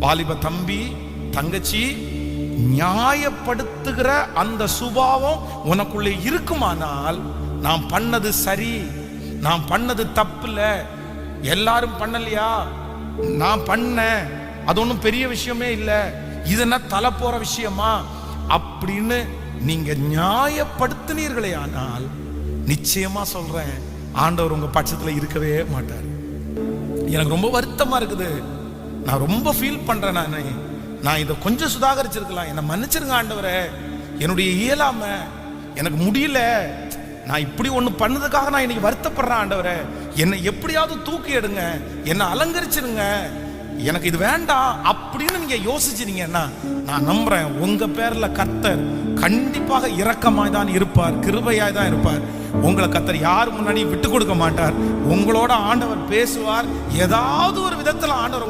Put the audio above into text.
வாலிப தம்பி தங்கச்சி, நியாயப்படுத்துகிற அந்த சுபாவம் உனக்குள்ளே இருக்குமானால், நான் பண்ணது சரி, நான் பண்ணது தப்பு இல்ல, எல்லாரும் பண்ணலையா, நான் பண்ண, அது ஒன்றும் பெரிய விஷயமே இல்லை, இது என்ன தலை போற விஷயமா அப்படின்னு நீங்க நியாயப்படுத்தினீர்களே ஆனால், நிச்சயமா சொல்றேன், ஆண்டவர் உங்க பட்சத்துல இருக்கவே மாட்டார். எனக்கு ரொம்ப வருத்தமா இருக்குது, நான் ரொம்ப ஃபீல் பண்றேன். நான் இதை கொஞ்சம் சுதாகரிச்சிருக்கலாம், என்னை மன்னிச்சிருங்க ஆண்டவரே, என்னுடைய இயலாம, எனக்கு முடியல, நான் இப்படி ஒண்ணு பண்ணதுக்காக நான் இன்னைக்கு வருத்தப்படுறேன் ஆண்டவரே, என்னை எப்படியாவது தூக்கி எடுங்க, என்னை அலங்கரிச்சிருங்க, எனக்கு இது வேண்டாம் அப்படின்னு நீங்க யோசிச்சிருங்கன்னா, நான் நம்புறேன் உங்க பேர்ல கர்த்தர் கண்டிப்பாக இரக்கமாய் தான் இருப்பார், கிருபையாய் தான் இருப்பார். உங்களை கர்த்தர் யார் முன்னாடி விட்டு கொடுக்க மாட்டார். உங்களோட ஆண்டவர் பேசுவார். ஏதாவது ஒரு விதத்துல ஆண்டவர்